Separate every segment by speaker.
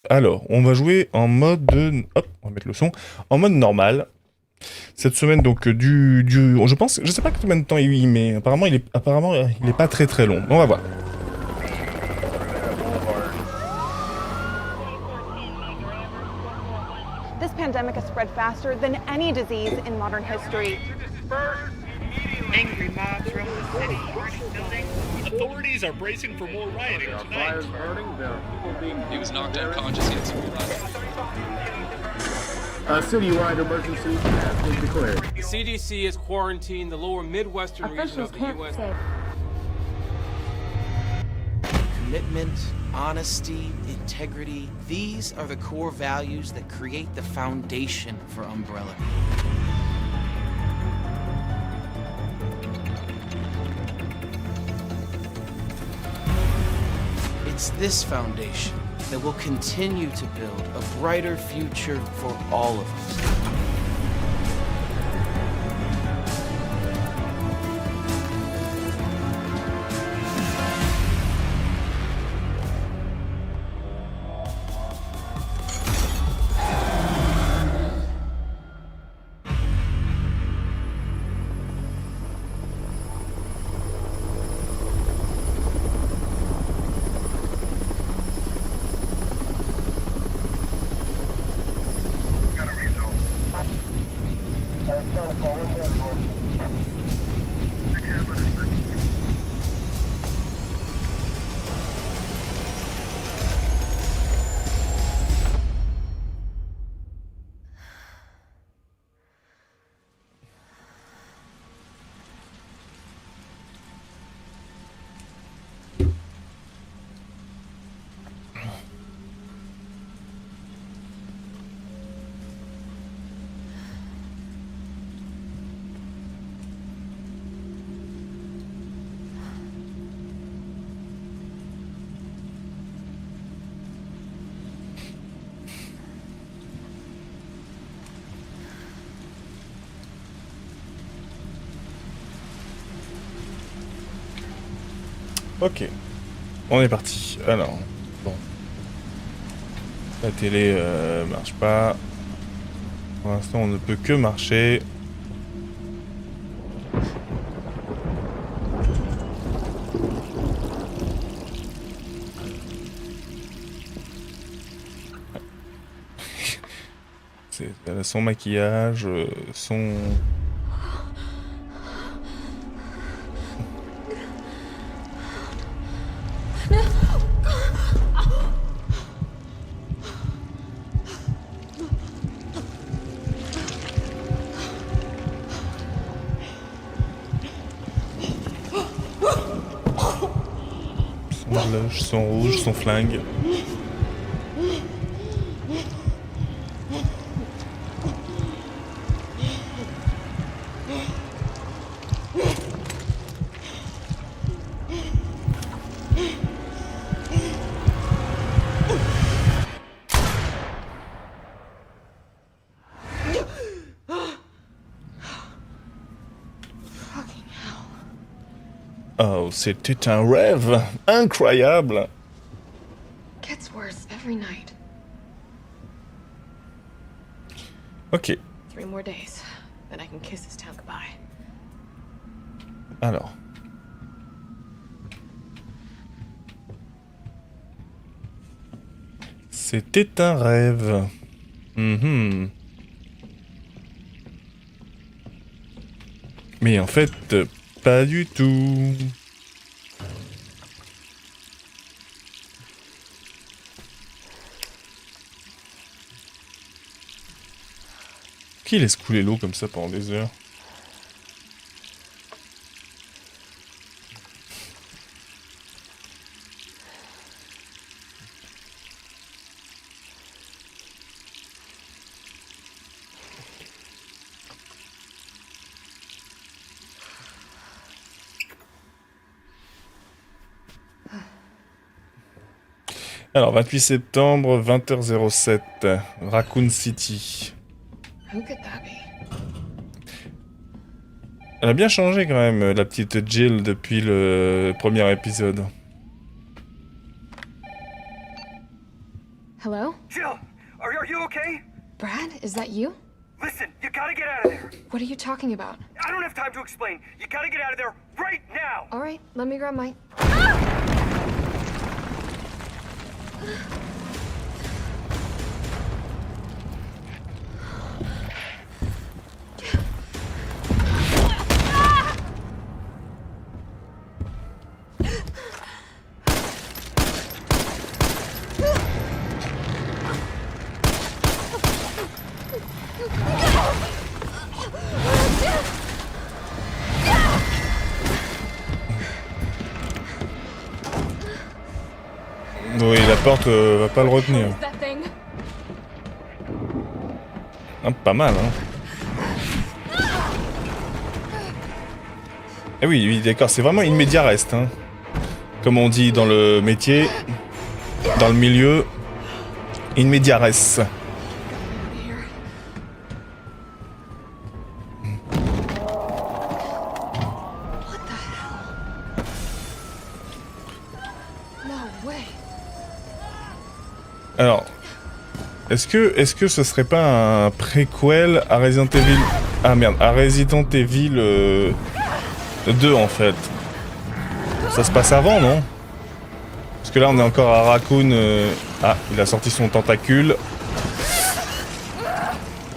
Speaker 1: Alors, on va jouer en mode... Hop, on va mettre le son. En mode normal. Cette semaine, donc, je pense... Je sais pas combien de temps il y met. Il est pas très très long. On va voir.
Speaker 2: This pandemic has spread faster than any disease in modern history.
Speaker 3: Angry mobs roam the city, burning buildings. Authorities are bracing for more rioting tonight.
Speaker 4: He was knocked unconscious. He had severe
Speaker 5: A citywide emergency has been declared.
Speaker 6: The CDC has quarantined the lower Midwestern region of the U.S.
Speaker 7: Commitment, honesty, integrity, these are the core values that create the foundation for Umbrella. It's this foundation that will continue to build a brighter future for all of us.
Speaker 1: Ok. On est parti. Alors, bon. La télé marche pas. Pour l'instant, on ne peut que marcher. C'est son maquillage, son... Son blush, son rouge, son flingue. Oh, c'était un rêve incroyable.
Speaker 8: Gets worse every night.
Speaker 1: Ok,
Speaker 8: 3 more days, then I can kiss this town goodbye.
Speaker 1: alors. C'était un rêve. Mhm. Mais en fait, pas du tout. Qui laisse couler l'eau comme ça pendant des heures? Alors, 28 septembre, 20h07, Raccoon City.
Speaker 8: Who could that be?
Speaker 1: Elle a bien changé quand même, la petite Jill, depuis le premier épisode.
Speaker 8: Hello?
Speaker 9: Jill, are you okay?
Speaker 8: Brad, is that you?
Speaker 9: Listen, you gotta get out of there.
Speaker 8: What are you talking about?
Speaker 9: I don't have time to explain. You gotta get out of there right now.
Speaker 8: All right, let me grab my...
Speaker 1: Oui, la porte va pas le retenir.
Speaker 8: What is that thing?
Speaker 1: Ah, pas mal, hein. Eh oui, oui, d'accord, c'est vraiment in media res, hein. Comme on dit dans le métier, dans le milieu, in media res. Alors, est-ce que ce serait pas un préquel à Resident Evil... Ah merde, à Resident Evil 2 en fait. Ça se passe avant, non? Parce que là on est encore à Raccoon... Ah, il a sorti son tentacule.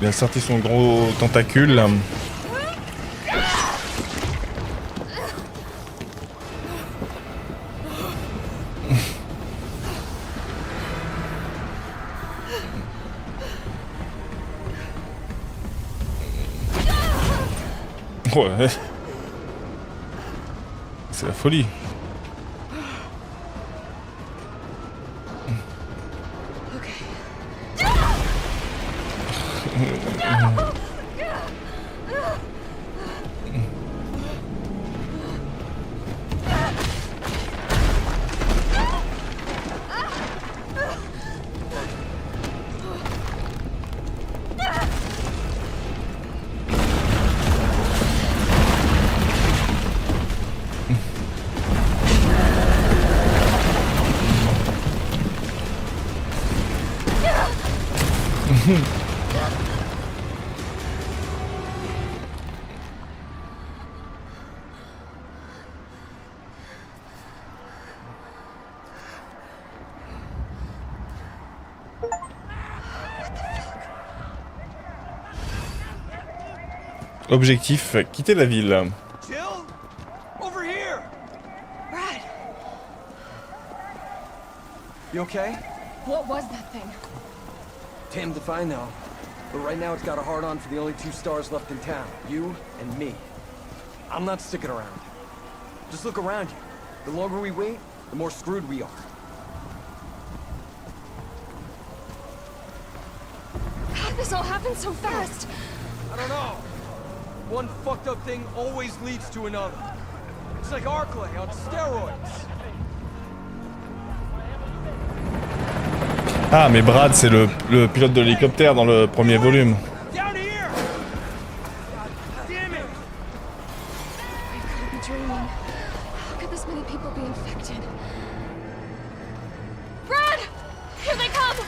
Speaker 1: Il a sorti son gros tentacule là. Ouais. C'est la folie. Objectif, quitter la ville.
Speaker 6: Jill? Over here!
Speaker 8: Brad,
Speaker 6: You okay?
Speaker 8: what was that thing?
Speaker 6: Damn to find though. But right now it's got a hard-on for the only two stars left in town. You and me. I'm not sticking around. Just look around you. The longer we wait, the more screwed we are.
Speaker 8: How did this all happen so fast?
Speaker 6: I don't know. One fucked up thing always leads to another. It's like Arclay on steroids.
Speaker 1: Ah, mais Brad, c'est le pilote de l'hélicoptère dans le premier volume.
Speaker 6: Down here! Damn it!
Speaker 8: I could be dreaming. How could this many people be infected? Brad! Here they come!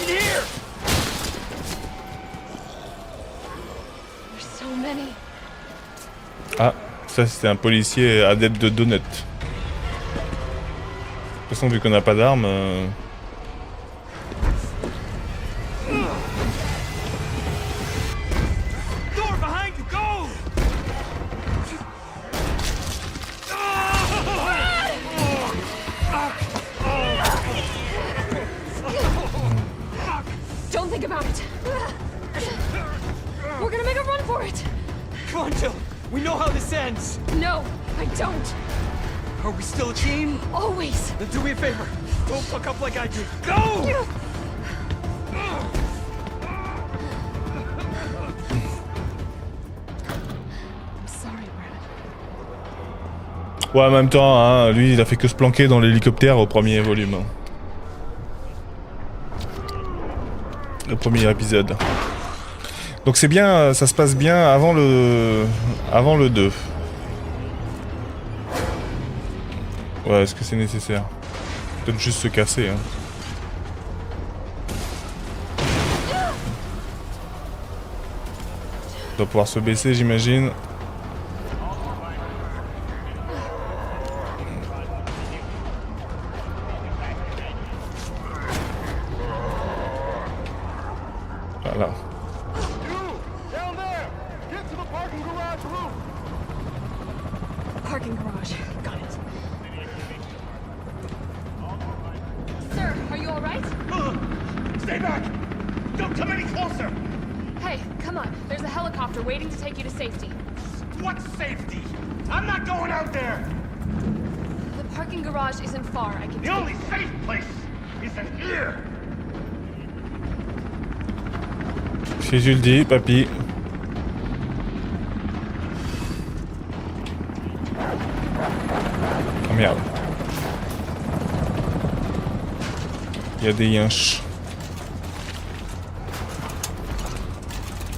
Speaker 6: In here!
Speaker 8: There's so many.
Speaker 1: Ah, ça c'était un policier adepte de donuts. De toute façon, vu qu'on n'a pas d'armes...
Speaker 6: Door behind you, go!
Speaker 8: Don't think about it. We're gonna make a run for it.
Speaker 6: Come on, Jill. We know how this ends.
Speaker 8: No, I don't.
Speaker 6: Are we still a team?
Speaker 8: Always.
Speaker 6: Then do me a favor. Don't fuck up like I did. Go!
Speaker 8: I'm sorry, Brad.
Speaker 1: Ouais, en même temps, hein, lui, il a fait que se planquer dans l'hélicoptère au premier volume. Le premier épisode. Donc c'est bien, ça se passe bien avant le 2. Ouais, est-ce que c'est nécessaire? Peut-être juste se casser, hein. Il doit pouvoir se baisser, j'imagine. Voilà.
Speaker 9: Down there! Get to the parking garage roof!
Speaker 8: Parking garage. Got it. Sir, are you alright?
Speaker 9: Stay back! Don't come any closer!
Speaker 8: Hey, come on. There's a helicopter waiting to take you to safety.
Speaker 9: What safety? I'm not going out there!
Speaker 8: The parking garage isn't far. I can
Speaker 9: The only safe place is in here!
Speaker 1: Si tu le dis, papy. Oh merde. Il y a des yinches.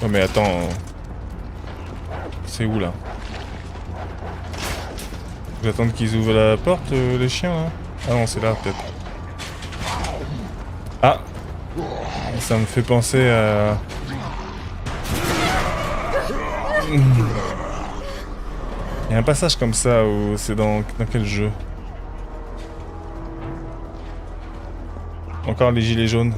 Speaker 1: Oh mais attends. C'est où là? J'attends qu'ils ouvrent la porte, les chiens là? Ah non, c'est là peut-être. Ah! Ça me fait penser à... Il y a un passage comme ça où c'est dans quel jeu? Encore les gilets jaunes.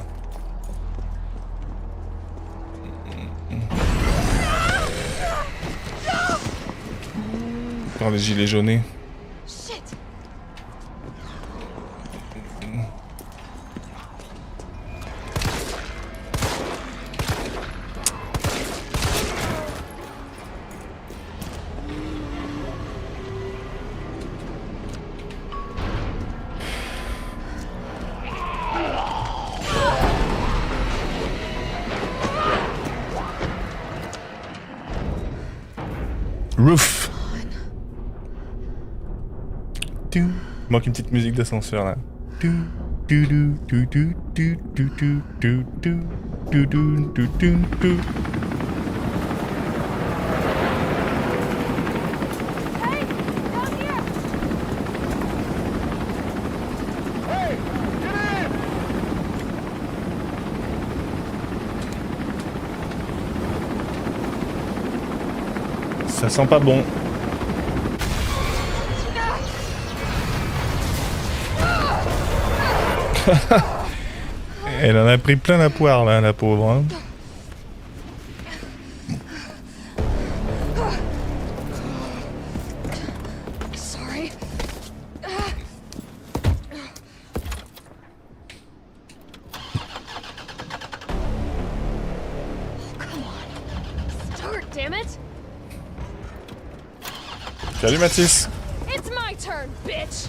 Speaker 1: Encore les gilets jaunés.
Speaker 8: Shit.
Speaker 1: Roof. Il manque une petite musique d'ascenseur là.
Speaker 8: Hey, down here.
Speaker 1: Ça sent pas bon. Elle en a pris plein la poire là, la pauvre. Hein.
Speaker 8: Sorry. Come on. Start, damn it.
Speaker 1: Salut Mathis.
Speaker 8: It's my turn, bitch.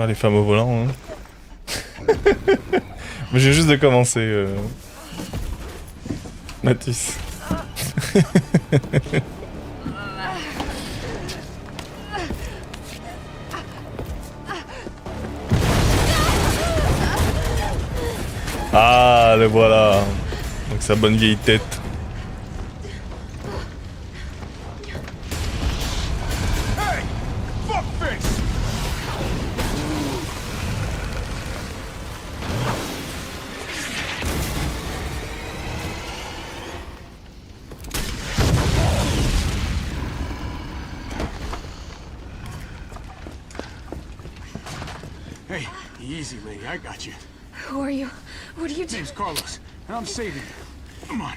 Speaker 1: Ah, les femmes au volant. Hein. Mais j'ai juste de commencer. Mathis. Ah, le voilà. Donc sa bonne vieille tête.
Speaker 9: Hey! Fuckface!
Speaker 5: Hey, easy, lady. I got you.
Speaker 8: Who are you? What are you doing?
Speaker 5: Name's Carlos, and I'm saving you. Come on,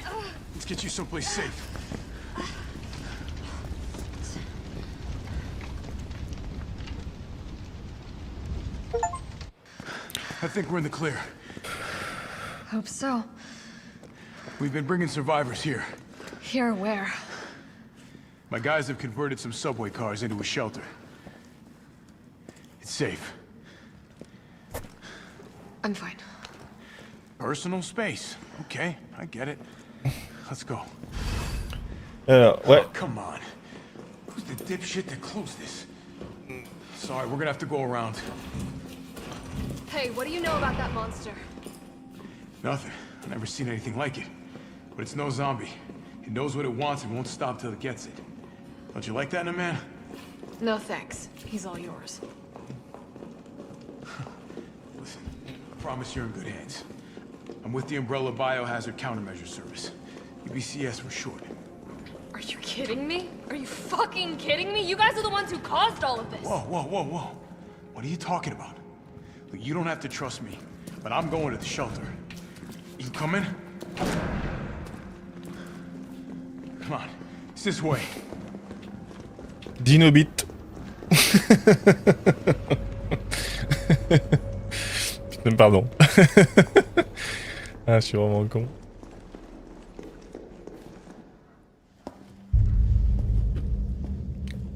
Speaker 5: let's get you someplace safe. I think we're in the clear.
Speaker 8: Hope so.
Speaker 5: We've been bringing survivors here.
Speaker 8: Here, where?
Speaker 5: My guys have converted some subway cars into a shelter. It's safe.
Speaker 8: I'm fine.
Speaker 5: Personal space. Okay, I get it. Let's go.
Speaker 1: Alors, ouais.
Speaker 5: Oh, come on. Who's the dipshit that closed this? Sorry, we're gonna have to go around.
Speaker 8: Hey, what do you know about that monster?
Speaker 5: Nothing. I've never seen anything like it. But it's no zombie. It knows what it wants and won't stop till it gets it. Don't you like that in a man?
Speaker 8: No thanks. He's all yours.
Speaker 5: Listen, I promise you're in good hands. I'm with the Umbrella Biohazard Countermeasure Service. UBCS for short.
Speaker 8: Are you kidding me? Are you fucking kidding me? You guys are the ones who caused all of this.
Speaker 5: Whoa, whoa, whoa, whoa. What are you talking about? Look, you don't have to trust me, but I'm going to the shelter. You coming? Come on, it's this way.
Speaker 1: Dinobit. Pardon. Ah, je suis vraiment con.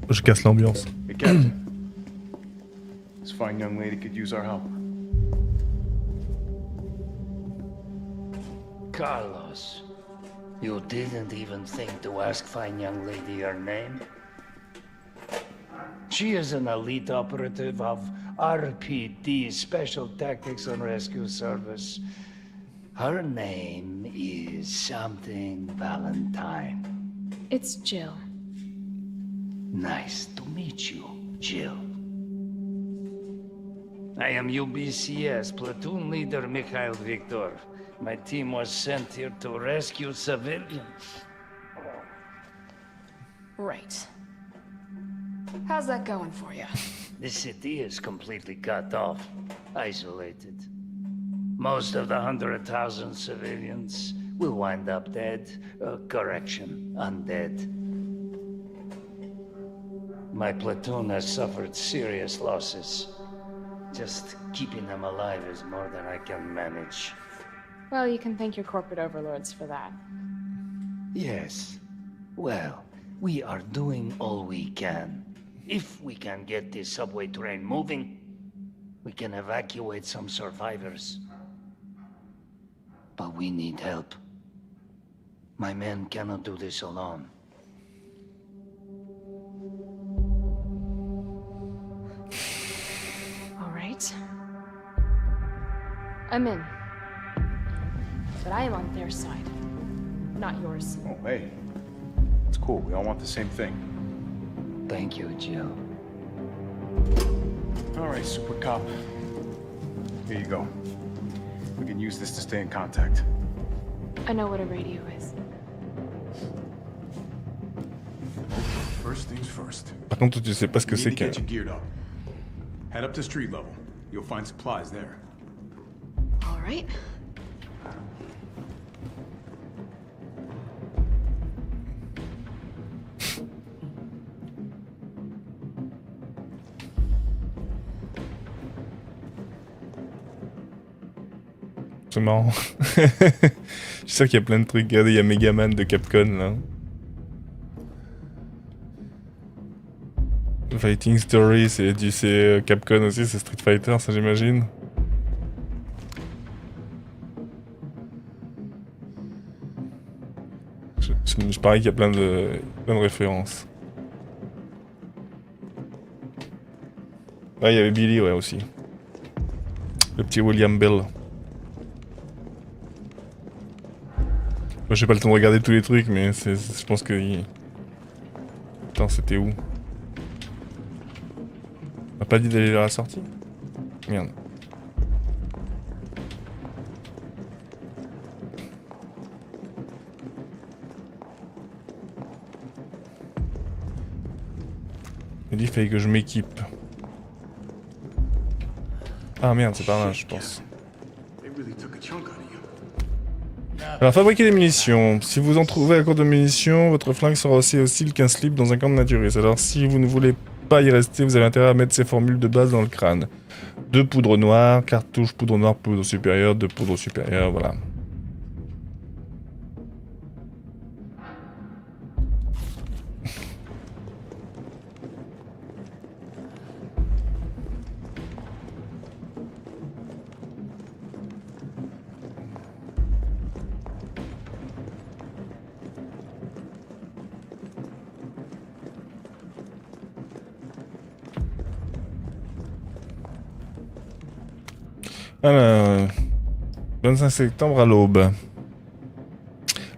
Speaker 1: Je casse l'ambiance.
Speaker 9: Hey, Captain. This fine young lady could use our help.
Speaker 10: Carlos, you didn't even think to ask fine young lady her name? She is an elite operative of RPD, Special Tactics and Rescue Service. Her name is something Valentine.
Speaker 8: It's Jill.
Speaker 10: Nice to meet you, Jill. I am UBCS Platoon Leader Mikhail Viktor. My team was sent here to rescue civilians.
Speaker 8: Right. How's that going for you?
Speaker 10: The city is completely cut off, isolated. Most of the 100,000 civilians will wind up dead. Correction, undead. My platoon has suffered serious losses. Just keeping them alive is more than I can manage.
Speaker 8: Well, you can thank your corporate overlords for that.
Speaker 10: Yes. Well, we are doing all we can. If we can get this subway train moving, we can evacuate some survivors. But we need help. My men cannot do this alone.
Speaker 8: All right. I'm in. But I am on their side, not yours.
Speaker 9: Oh, hey. It's cool. We all want the same thing.
Speaker 10: Thank you, Jill.
Speaker 9: All right, Super Cop. Here you go. We can use this to stay in contact.
Speaker 8: I know what a radio is.
Speaker 5: Okay, first things first.
Speaker 1: Par contre, tu sais pas ce que
Speaker 5: You
Speaker 1: c'est
Speaker 5: need to
Speaker 1: qu'un.
Speaker 5: get you geared up. Head up to street level. You'll find supplies there.
Speaker 8: All right.
Speaker 1: C'est marrant. Je suis sûr qu'il y a plein de trucs. Regardez, il y a Megaman de Capcom là. Fighting Story, c'est Capcom aussi, c'est Street Fighter, ça j'imagine. Je parie qu'il y a plein de références. Ah, il y avait Billy, ouais, aussi. Le petit William Bell. Moi, j'ai pas le temps de regarder tous les trucs, mais je pense que... Putain, c'était où? On m'a pas dit d'aller vers la sortie? Merde. Il dit qu'il fallait que je m'équipe. Ah merde, c'est par là, je pense.
Speaker 5: They really took a chunk out of you.
Speaker 1: Alors, fabriquer des munitions. Si vous en trouvez à court de munitions, votre flingue sera aussi hostile qu'un slip dans un camp de naturiste. Alors, si vous ne voulez pas y rester, vous avez intérêt à mettre ces formules de base dans le crâne. 2 poudres noires, cartouche, poudre noire, poudre supérieure, 2 poudres supérieures, voilà. Alors, 25 septembre à l'aube.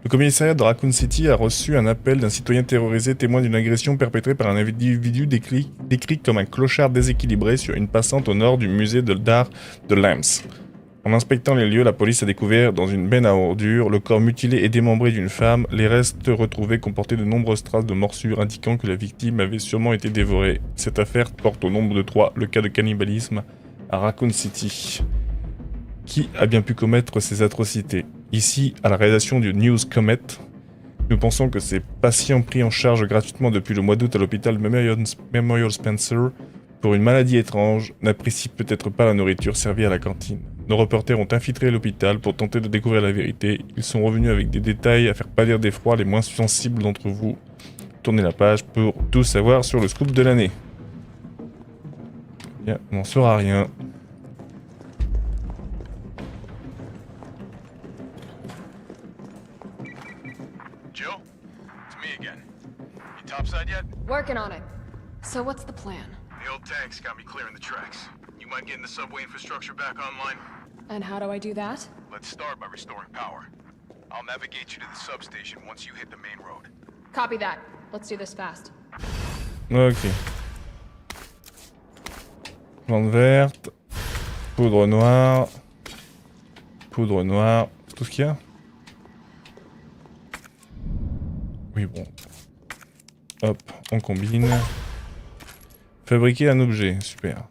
Speaker 1: Le commissariat de Raccoon City a reçu un appel d'un citoyen terrorisé témoin d'une agression perpétrée par un individu décrit comme un clochard déséquilibré sur une passante au nord du musée d'art de Lens. En inspectant les lieux, la police a découvert dans une benne à ordures le corps mutilé et démembré d'une femme. Les restes retrouvés comportaient de nombreuses traces de morsures indiquant que la victime avait sûrement été dévorée. Cette affaire porte au nombre de 3 le cas de cannibalisme à Raccoon City. Qui a bien pu commettre ces atrocités? Ici, à la réalisation du News Comet, nous pensons que ces patients pris en charge gratuitement depuis le mois d'août à l'hôpital Memorial Spencer pour une maladie étrange n'apprécient peut-être pas la nourriture servie à la cantine. Nos reporters ont infiltré l'hôpital pour tenter de découvrir la vérité. Ils sont revenus avec des détails à faire pâlir d'effroi les moins sensibles d'entre vous. Tournez la page pour tout savoir sur le scoop de l'année. Bien, on n'en saura rien.
Speaker 5: Jill, it's me again. You topside yet?
Speaker 8: Working on it. So what's the plan?
Speaker 5: The old tanks got me clearing the tracks. You mind getting the subway infrastructure back online?
Speaker 8: And how do I do that?
Speaker 5: Let's start by restoring power. I'll navigate you to the substation once you hit the main road.
Speaker 8: Copy that. Let's do this fast.
Speaker 1: Ok. Plante verte. Poudre noire. Poudre noire. C'est tout ce qu'il y a? Oui, bon. Hop, on combine. Fabriquer un objet, super.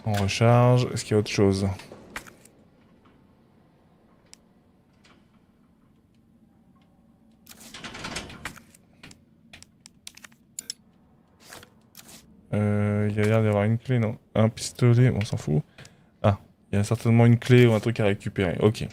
Speaker 1: On recharge. Est-ce qu'il y a autre chose? Il y a l'air d'y avoir une clé, non? Un pistolet, on s'en fout. Ah, il y a certainement une clé ou un truc à récupérer. Ok.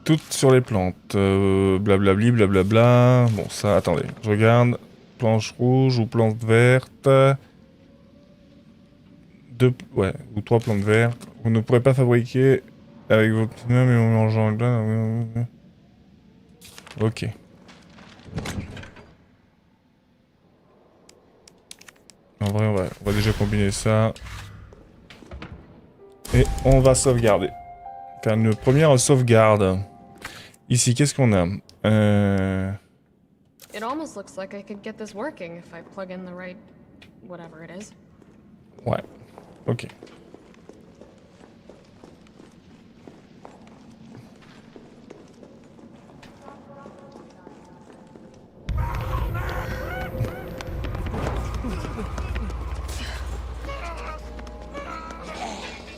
Speaker 1: Toutes sur les plantes. Blablabli, blablabla. Bon, ça, attendez. Je regarde. Planche rouge ou plante verte. Ouais, ou 3 plantes vertes. Vous ne pourrez pas fabriquer avec votre main, mais en mangeant là. Ok. En vrai, on va déjà combiner ça. Et on va sauvegarder. Faire une première sauvegarde. Ici, qu'est-ce qu'on a?
Speaker 8: It almost looks like I could get this working if I plug in the right whatever it is.
Speaker 1: Ouais. Ok.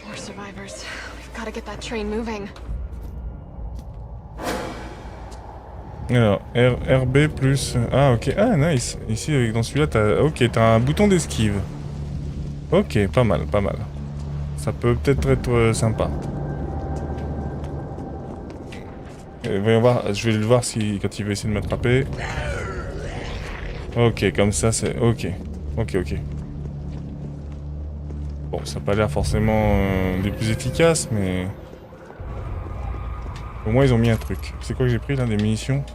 Speaker 8: More survivors. We've got to get that train moving.
Speaker 1: Alors, RB plus... Ah, ok. Ah, nice. Ici, dans celui-là, t'as... Ok, t'as un bouton d'esquive. Ok, pas mal, pas mal. Ça peut peut-être être sympa. Et voyons voir, je vais le voir si, quand il va essayer de m'attraper. Ok, comme ça, c'est... Ok. Ok, ok. Bon, ça n'a pas l'air forcément des plus efficaces, mais... Au moins, ils ont mis un truc. C'est quoi que j'ai pris, là? Des munitions?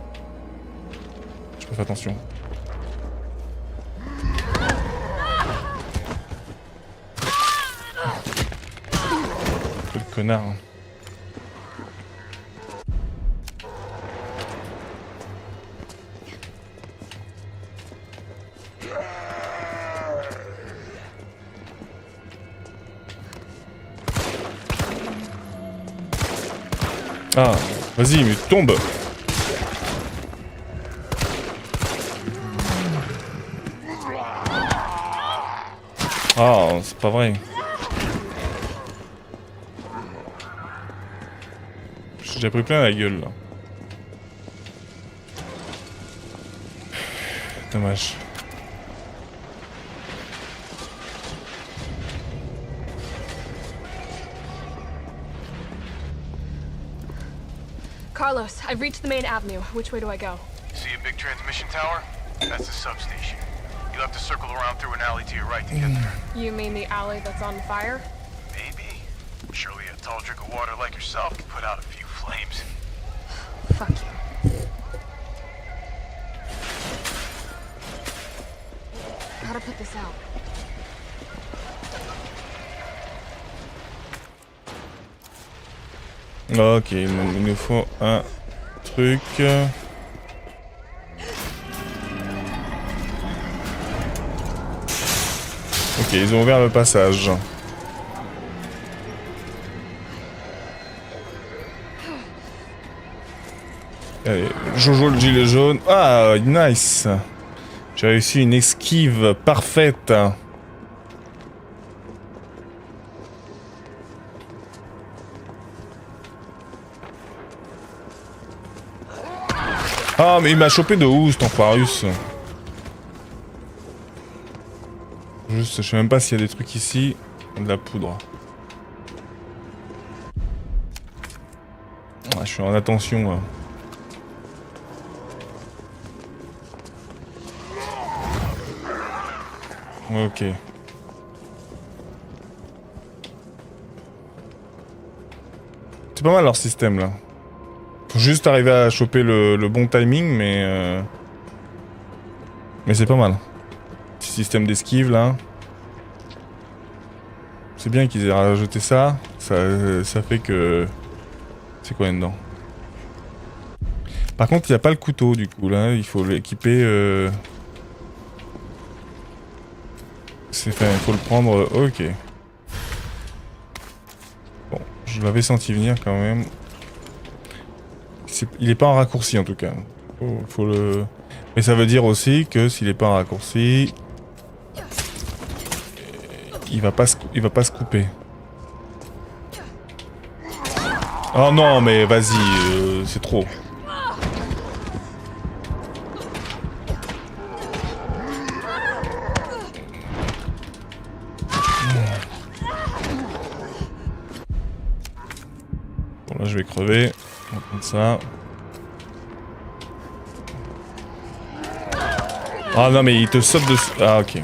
Speaker 1: Je fais attention. Quel connard. Hein. Ah, vas-y, mais tombe. Ah, c'est pas vrai. J'ai déjà pris plein la gueule, là. Dommage.
Speaker 8: Carlos, I've reached the main avenue. Which way do I go?
Speaker 5: See a big transmission tower? That's the substation. You'll have to circle around through an alley to your right to get there.
Speaker 8: You mean the alley that's on fire?
Speaker 5: Maybe. Surely a tall drink of water like yourself can put out a few flames.
Speaker 8: Fuck you. Gotta put this out.
Speaker 1: Ok, il nous faut un truc. Ok, ils ont ouvert le passage. Allez, Jojo le gilet jaune. Ah, nice. J'ai réussi une esquive parfaite. Ah, mais il m'a chopé de où, cet Aquarius? Juste, je sais même pas s'il y a des trucs ici. De la poudre. Ah, je suis en attention, là. Ok. C'est pas mal leur système, là. Faut juste arriver à choper le bon timing, mais c'est pas mal. Petit système d'esquive, là. C'est bien qu'ils aient rajouté ça. Ça fait que... C'est quoi là-dedans? Par contre, il n'y a pas le couteau, du coup, là. Il faut l'équiper... Il faut le prendre... Ok. Bon, je l'avais senti venir, quand même. Il est pas en raccourci en tout cas. Faut le... Mais ça veut dire aussi que s'il est pas en raccourci, il va pas se couper. Oh non mais vas-y, c'est trop. Bon là je vais crever. On va prendre ça. Ah non mais il te saute dessus. Ah ok.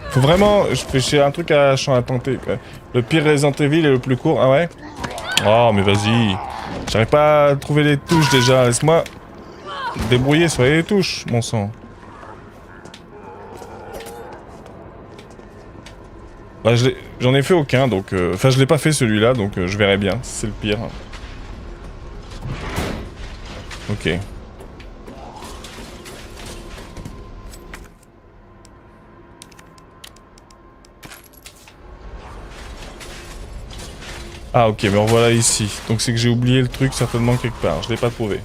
Speaker 1: Faut vraiment... J'ai un truc à tenter. Le pire Resident Evil est le plus court. Ah ouais? Oh mais vas-y. J'arrive pas à trouver les touches déjà. Laisse-moi débrouiller sur les touches, mon sang. Bah, j'en ai fait aucun donc... Enfin je l'ai pas fait celui-là donc je verrai bien si c'est le pire. Ok. Ah ok, mais revoilà ici. Donc c'est que j'ai oublié le truc certainement quelque part. Je l'ai pas trouvé.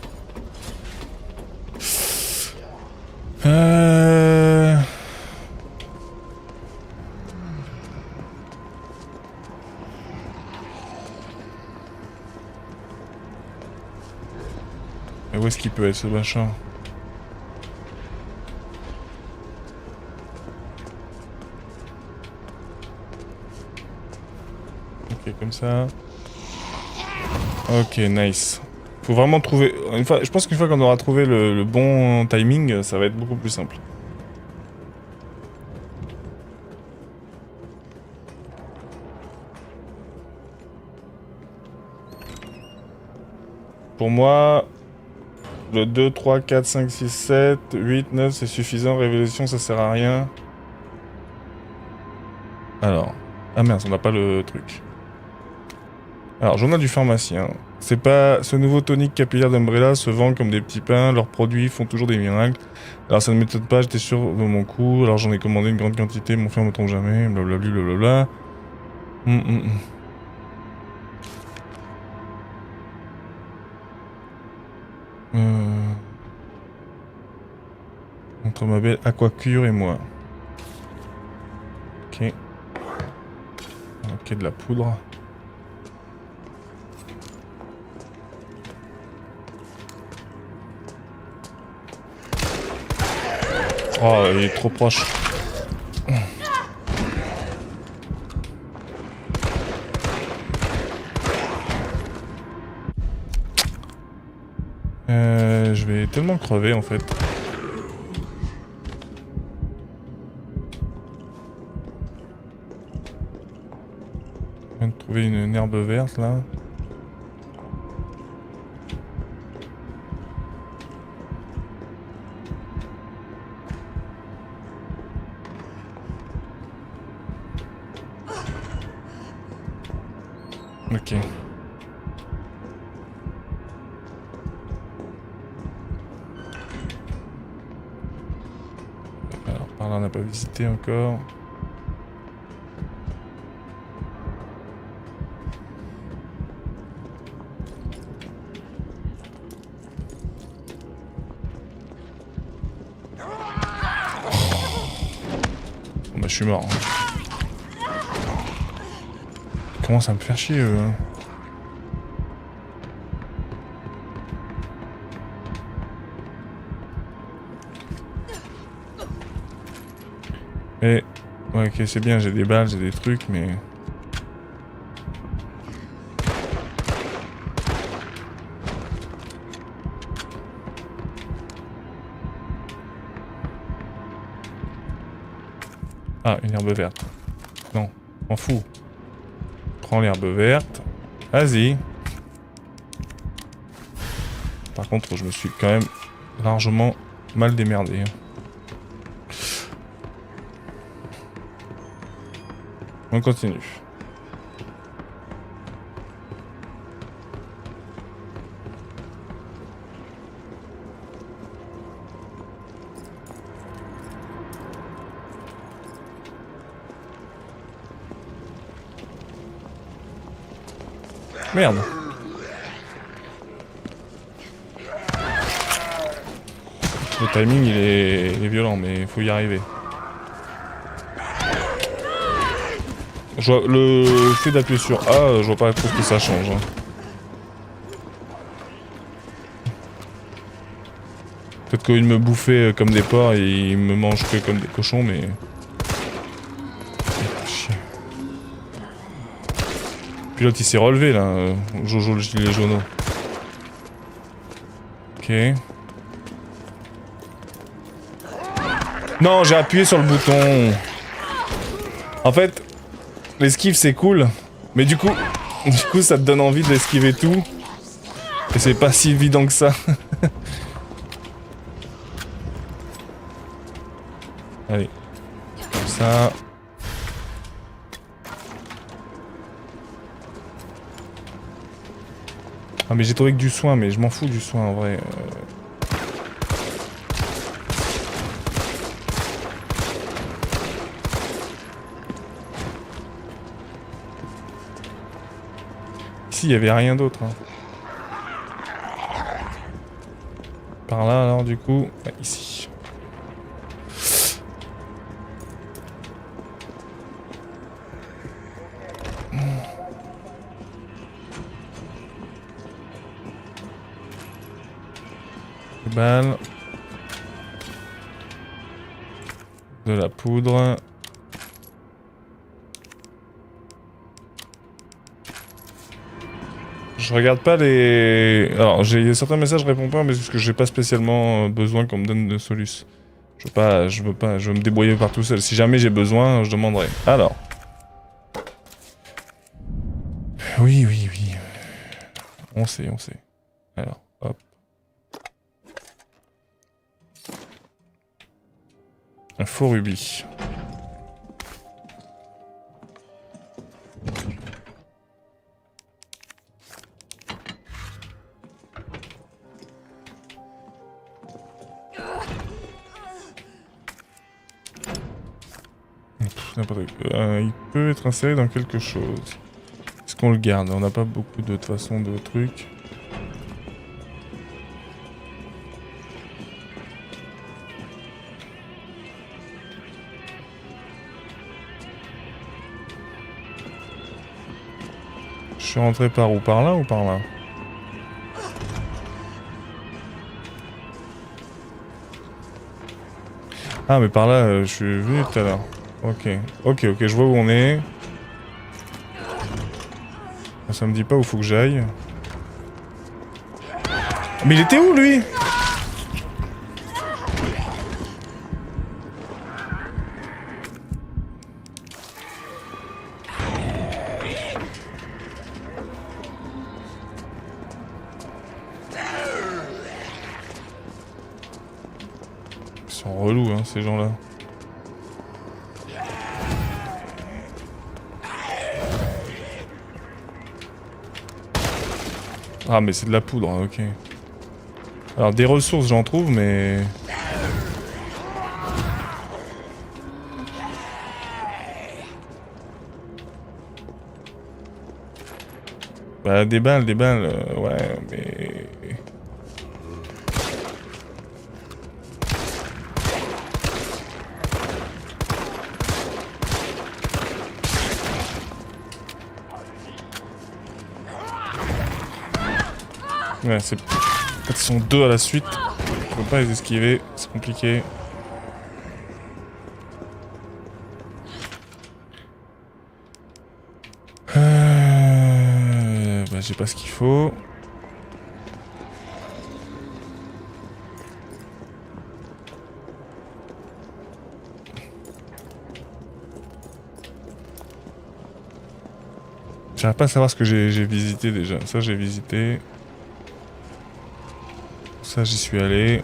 Speaker 1: Mais où est-ce qu'il peut être ce machin? Ok, comme ça. Ok, nice. Faut vraiment trouver... je pense qu'une fois qu'on aura trouvé le bon timing, ça va être beaucoup plus simple. Pour moi, le 2, 3, 4, 5, 6, 7, 8, 9, c'est suffisant. Révélation, ça sert à rien. Alors... Ah merde, on n'a pas le truc. Alors, journal du pharmacien. C'est pas... Ce nouveau tonique capillaire d'Umbrella se vend comme des petits pains. Leurs produits font toujours des miracles. Alors, ça ne m'étonne pas, j'étais sûr de mon coup. Alors, j'en ai commandé une grande quantité. Mon frère me trompe jamais. Blablabla, blablabla. Entre ma belle Aquacure et moi. Ok. Ok, de la poudre. Oh, il est trop proche. Je vais tellement crever en fait. Je viens de trouver une herbe verte là. Ok. Alors par là on n'a pas visité encore. Bon bah je suis mort. Comment ça me faire chier eux hein. Et... ouais ok c'est bien, j'ai des balles, j'ai des trucs mais... Ah, une herbe verte. Non, m'en fous. Prends l'herbe verte. Vas-y. Par contre, je me suis quand même largement mal démerdé. On continue. Merde. Le timing il est violent mais il faut y arriver. Je vois, le fait d'appuyer sur A, je vois pas trop ce que ça change. Hein. Peut-être qu'ils me bouffaient comme des porcs et ils me mangent que comme des cochons mais... Puis l'autre il s'est relevé là, Jojo le gilet jaune. Ok. Non, j'ai appuyé sur le bouton. En fait, l'esquive c'est cool, mais du coup ça te donne envie d'esquiver tout. Et c'est pas si évident que ça. Allez, comme ça. Ah mais j'ai trouvé que du soin, mais je m'en fous du soin en vrai. Ici il y avait rien d'autre. Hein. Par là alors du coup, ouais, ici. Balles. De la poudre. Je regarde pas les... Alors, j'ai certains messages, je réponds pas, mais c'est parce que j'ai pas spécialement besoin qu'on me donne de soluce. Je veux me débrouiller par tout seul. Si jamais j'ai besoin, je demanderai. Alors. Oui. On sait. Alors, hop. Un faux rubis. Il peut être inséré dans quelque chose. Est-ce qu'on le garde? On n'a pas beaucoup de toute façon de trucs. Je suis rentré par où? Par là ou par là? Ah mais par là, je suis venu tout à l'heure. Ok, je vois où on est. Ça me dit pas où faut que j'aille. Mais il était où lui? Ils sont relous hein ces gens-là. Ah mais c'est de la poudre, hein, ok. Alors des ressources j'en trouve mais... Bah des balles, ouais mais... Ouais c'est... Quand ils sont deux à la suite, on peut pas les esquiver, c'est compliqué. Bah j'ai pas ce qu'il faut. J'arrive pas à savoir ce que j'ai visité déjà. Ça j'ai visité. Ça j'y suis allé.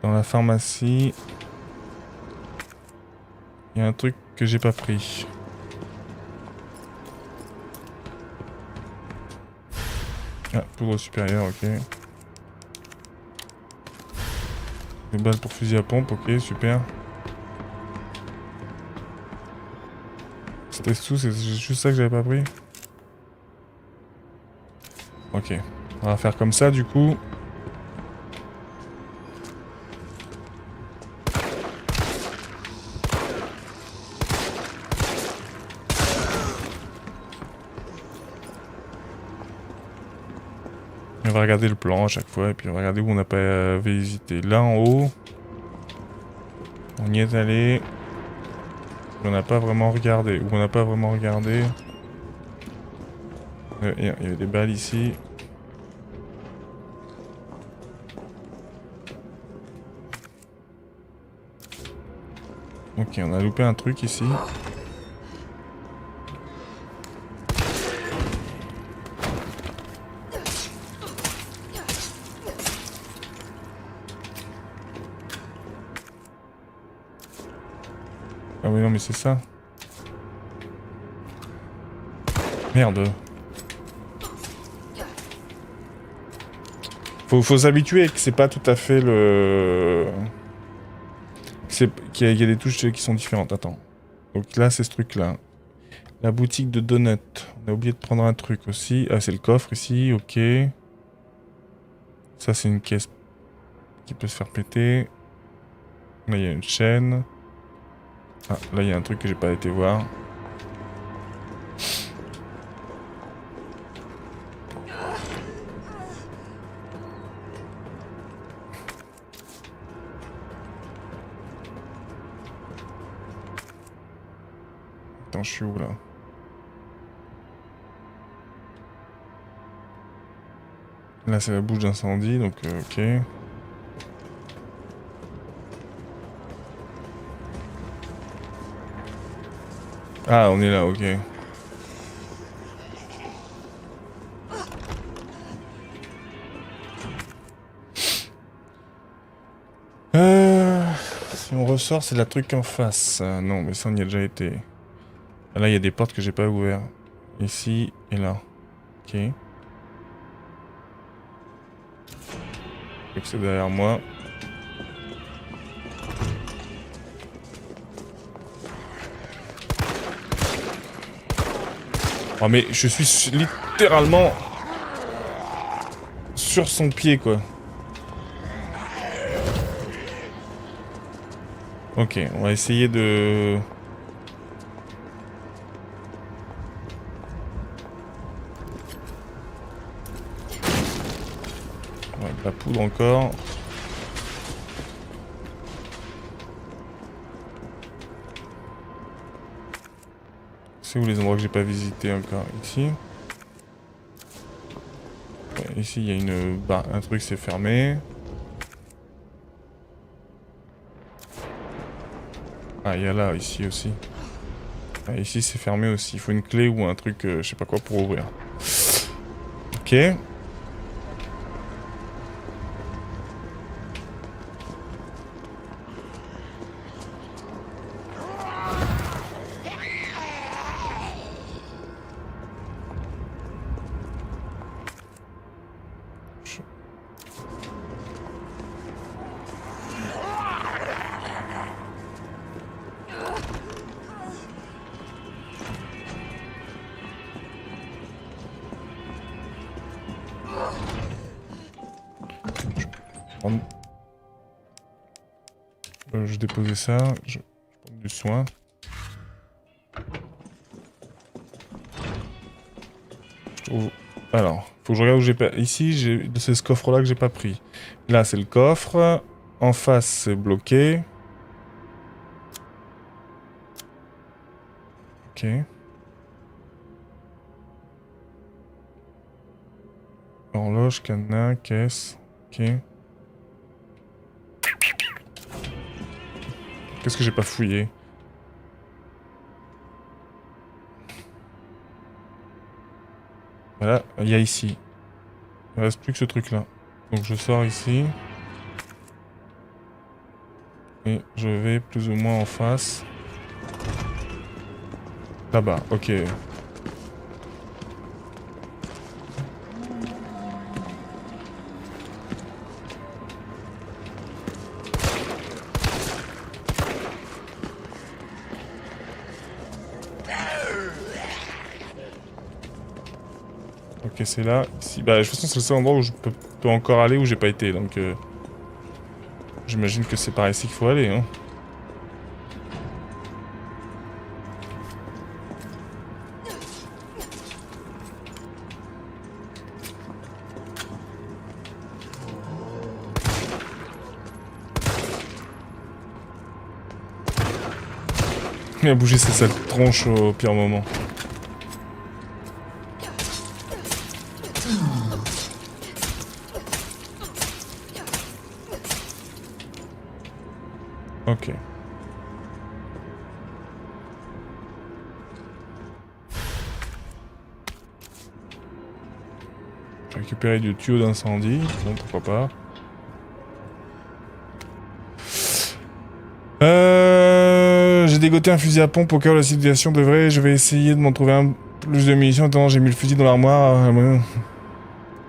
Speaker 1: Dans la pharmacie. Il y a un truc que j'ai pas pris. Ah, poudre supérieure, ok. Des balles pour fusil à pompe, ok, super. C'était tout, c'est juste ça que j'avais pas pris. Ok, on va faire comme ça du coup. On va regarder le plan à chaque fois et puis on va regarder où on n'a pas visité. Là en haut, on y est allé. On n'a pas vraiment regardé. Où on n'a pas vraiment regardé. Il y avait des balles ici. Ok, on a loupé un truc ici. Ah oui non mais c'est ça. Merde. Faut s'habituer que c'est pas tout à fait le... qu'il y a des touches qui sont différentes. Attends. Donc là c'est ce truc là. La boutique de donuts. On a oublié de prendre un truc aussi. Ah c'est le coffre ici, ok. Ça c'est une caisse qui peut se faire péter. Là il y a une chaîne. Ah, là il y a un truc que j'ai pas été voir. Attends, je suis où là? Là c'est la bouche d'incendie, donc ok. Ah, on est là, ok. Si on ressort, c'est la truc en face. Non, mais ça on y a déjà été. Ah, là, il y a des portes que j'ai pas ouvertes. Ici et là. Ok. Donc c'est derrière moi. Oh mais je suis littéralement sur son pied quoi. Ok, on va essayer de... Ouais, de la poudre encore. C'est où les endroits que j'ai pas visités encore? Ici. Ouais, ici il y a une barre, un truc c'est fermé. Ah il y a là ici aussi. Ah, ici c'est fermé aussi. Il faut une clé ou un truc je sais pas quoi pour ouvrir. Ok. Je déposais ça, je prends du soin. Alors, faut que je regarde où j'ai pas... Ici, c'est ce coffre-là que j'ai pas pris. Là, c'est le coffre. En face, c'est bloqué. Ok. Horloge, cadenas, caisse. Ok. Qu'est-ce que j'ai pas fouillé? Voilà, il y a ici. Il ne reste plus que ce truc-là. Donc je sors ici. Et je vais plus ou moins en face. Là-bas, ok. Ok, c'est là. Ici. Bah, de toute façon, c'est le seul endroit où je peux encore aller où j'ai pas été. Donc, j'imagine que c'est par ici qu'il faut aller. Hein. Il a bougé ses sales tronches au pire moment. Ok. J'ai récupéré du tuyau d'incendie, bon pourquoi pas. J'ai dégoté un fusil à pompe au cas où la situation devrait. Je vais essayer de m'en trouver un plus de munitions. Attends, j'ai mis le fusil dans l'armoire.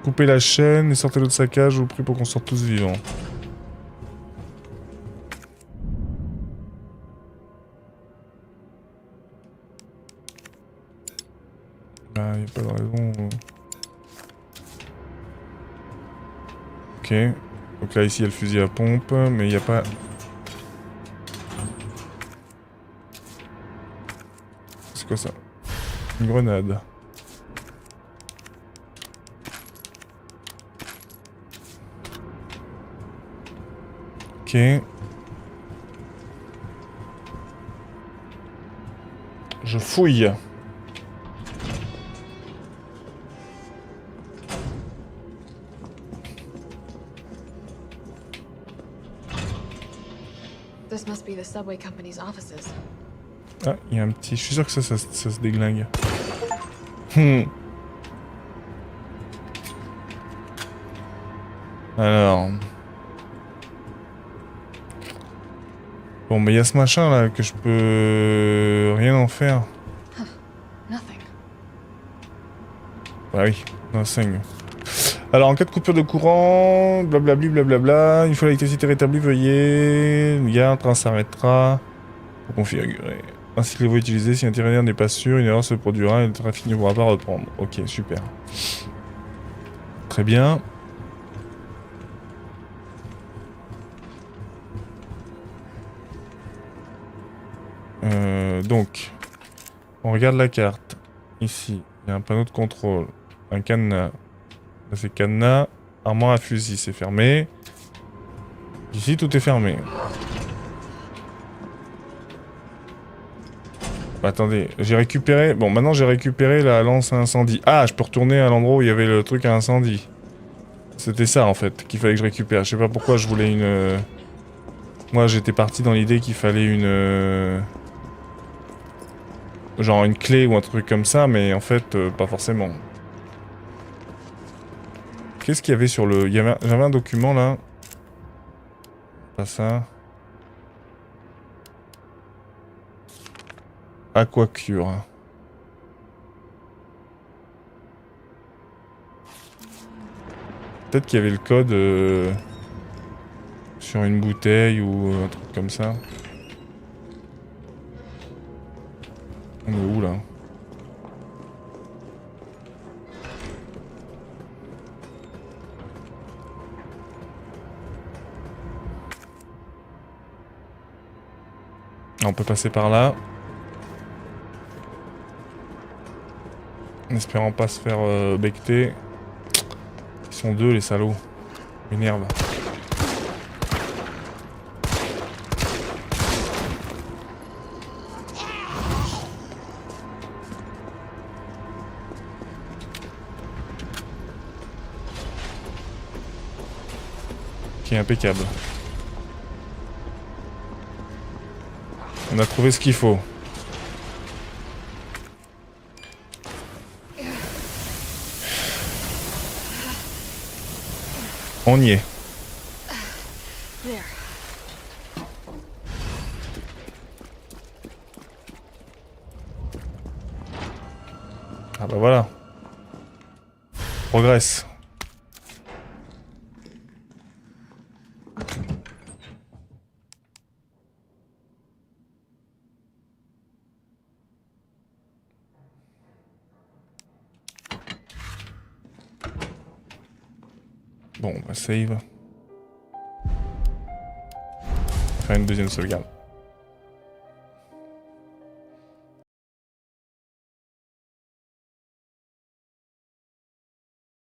Speaker 1: Coupez la chaîne et sortez-le de sa cage, je vous prie pour qu'on sorte tous vivants. Bah, y a pas de raison. Ok. Donc là, ici, il y a le fusil à pompe, mais il n'y a pas... C'est quoi ça? Une grenade. Ok. Je fouille.
Speaker 8: This must be the subway company's offices.
Speaker 1: Ah, il y a un petit... Je suis sûr que ça se déglingue. Alors... Bon, mais il y a ce machin là que je peux rien en faire.
Speaker 8: Nothing.
Speaker 1: Bah oui, nothing. Alors en cas de coupure de courant, blablabli blablabla, une fois l'électricité rétablie, veuillez... Le train s'arrêtera pour configurer. Ainsi que les voies utilisées, si l'intérieur n'est pas sûr, une erreur se produira et le trafic ne pourra pas reprendre. Ok, super. Très bien. Donc, on regarde la carte. Ici, il y a un panneau de contrôle, un cadenas. Là, c'est cadenas, armoire à fusil, c'est fermé. Ici, tout est fermé. Attendez, j'ai récupéré... Bon, maintenant j'ai récupéré la lance à incendie. Ah, je peux retourner à l'endroit où il y avait le truc à incendie. C'était ça, en fait, qu'il fallait que je récupère. Je sais pas pourquoi je voulais une... Moi, j'étais parti dans l'idée qu'il fallait une... Genre une clé ou un truc comme ça, mais en fait, pas forcément. Qu'est-ce qu'il y avait sur le... J'avais un document, là. Pas ça. Aquacure. Peut-être qu'il y avait le code sur une bouteille ou un truc comme ça. On est où là? on peut passer par là. En espérant pas se faire becter. Ils sont deux les salauds. M'énerve. Qui est impeccable. On a trouvé ce qu'il faut. On y est.
Speaker 8: There.
Speaker 1: Ah bah voilà. Progresse. Bon, on va save. Faire une deuxième sauvegarde.